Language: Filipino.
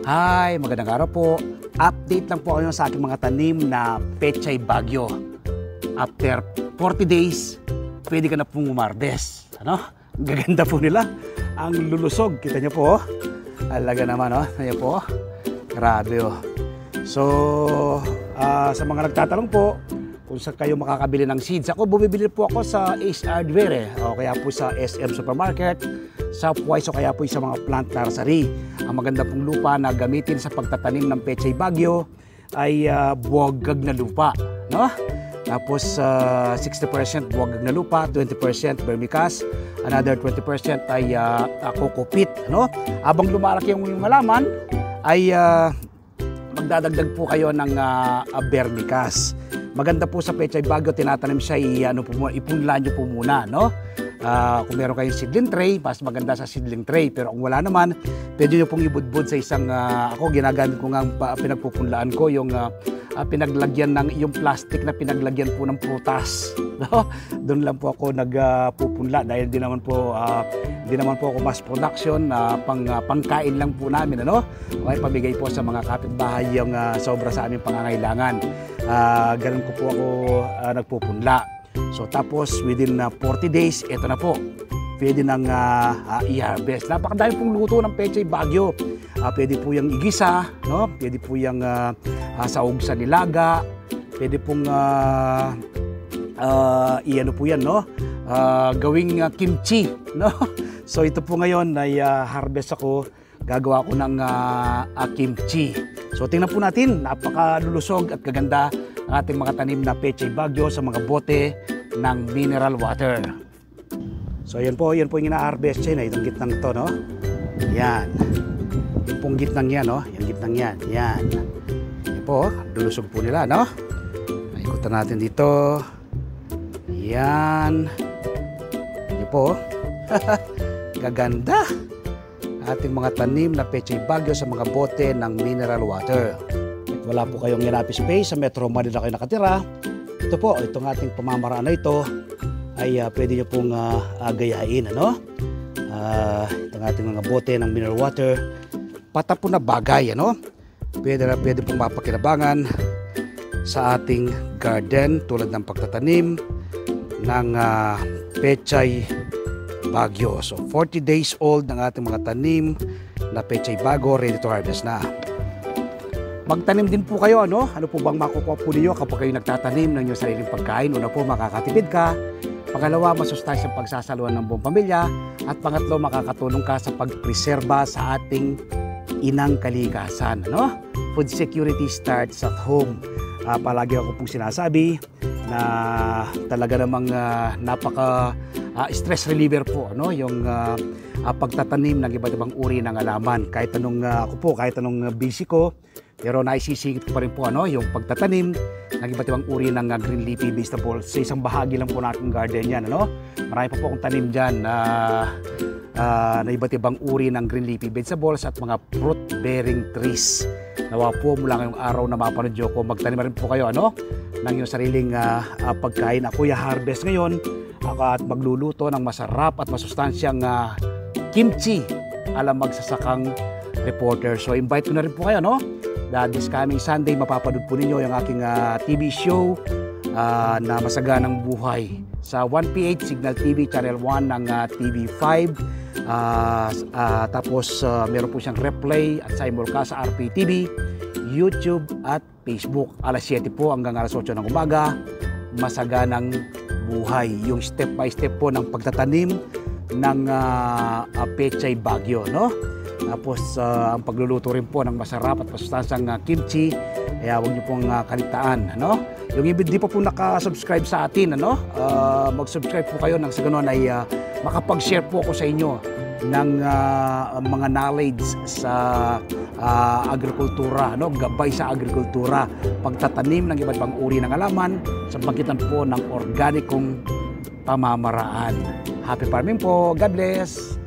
Hi, magandang araw po. Update lang po kayo sa aking mga tanim na pechay bagyo. After 40 days, pwede ka na pong umarbes. Ano? Ang gaganda po nila. Ang lulusog. Kita niyo po. Alaga naman, oh. Ayan po. Grabe, oh. So, sa mga nagtatanong po, kung saan kayo makakabili ng seeds. Ako, bumibili po ako sa Ace Hardware, o kaya po sa SM Supermarket, sa Puwais, o kaya po sa mga plant nursery. Ang maganda pong lupa na gamitin sa pagtatanim ng pechay bagyo ay buwagag na lupa, no? Tapos 60% buwagag na lupa, 20% vermicast, another 20% ay coco peat, no? Habang lumalaki yung halaman ay magdadagdag po kayo ng vermicast. Maganda po sa pechay bagyo, tinatanim siya, ipunla nyo po muna, no? Kung meron kayong seedling tray, mas maganda sa seedling tray. Pero kung wala naman, pwede nyo pong ibudbud sa isang, ako ginagamit ko nga pinagpupunlaan ko, yung pinaglagyan ng, yung plastic na pinaglagyan po ng prutas. No? Doon lang po ako nagpupunla dahil di naman po ako mass production, pangkain lang po namin, ano? Okay, pamigay po sa mga kapitbahay yung sobra sa aming pangangailangan. Ganun ko po ako nagpupunla. So tapos within 40 days, eto na po. Pwede nang i-harvest. Napakadami pong luto ng pechay bagyo. Pwede po yung igisa, no? Pwede po yung saog sa nilaga. Pwede pong i-ano po yan, no? Gawing kimchi, no? So ito po ngayon ay harvest ako. Gagawa ko ng kimchi. So tingnan po natin, napakalulusog at kaganda ng ating mga tanim na pechay bagyo sa mga bote ng mineral water. So yan po yung ina-harvest siya, itong gitnang to, no? Yan. Yung pong gitnang yan, no? Yung gitnang yan. Yan. Yan po, lulusog po nila, no? Ikutan natin dito. Yan. Yan po. Gaganda. Ating mga tanim na pechay bagyo sa mga bote ng mineral water. At wala po kayong inapi space, sa Metro Manila kayo nakatira. Ito po, itong ating pamamaraan na ito ay pwede nyo pong gayahin, ano? Itong ating mga bote ng mineral water, patapon na bagay, ano? Pwede pong mapakinabangan sa ating garden tulad ng pagtatanim ng pechay bagyo. So 40 days old ng ating mga tanim na pechay bago, ready to harvest na. Magtanim din po kayo, ano? Ano po bang makukuha po ninyo kapag kayo nagtatanim ng inyong sariling pagkain? Una po, makakatipid ka. Pangalawa, masustansyang pagsasaluhan ng buong pamilya. At pangatlo, makakatulong ka sa pagpreserba sa ating inang kalikasan, ano? Food security starts at home. Palagi ako pong sinasabi na talaga namang napaka stress reliever po, ano? Yung pagtatanim ng iba't ibang uri ng halaman. Kahit anong kahit anong busy ko, pero naisisingit ko pa rin po, ano, yung pagtatanim ng iba't ibang uri ng green leafy vegetables. Sa isang bahagi lang po natin garden yan, ano? Marami pa po akong tanim dyan na iba't ibang uri ng green leafy vegetables at mga fruit bearing trees. Nawa po mula ngayong araw na mapanood nyo ko, magtanim rin po kayo, ano, ng yung sariling pagkain. Ako harvest ngayon at magluluto ng masarap at masustansyang kimchi alam magsasakang reporter. So invite ko na rin po kayo, no? This coming Sunday, mapapanood po ninyo yung aking TV show na Masaganang Buhay sa 1PH Signal TV, Channel 1 ng TV5. Tapos meron po siyang replay at simulcast sa RPTV, YouTube at Facebook. Alas 7 po hanggang alas 8 ng umaga. Masaganang Buhay. Yung step by step po ng pagtatanim ng pechay bagyo, no? Tapos ang pagluluto rin po ng masarap at masustansyang kimchi, kaya huwag niyo pong kaligtaan, ano? Yung hindi pa po nakasubscribe sa atin, ano? Mag-subscribe po kayo nang sa ganoon ay makapag-share po ako sa inyo ng mga knowledge sa agrikultura, ano? Gabay sa agrikultura, pagtatanim ng iba't ibang uri ng halaman sa pagitan po ng organikong pamamaraan. Happy farming po. God bless!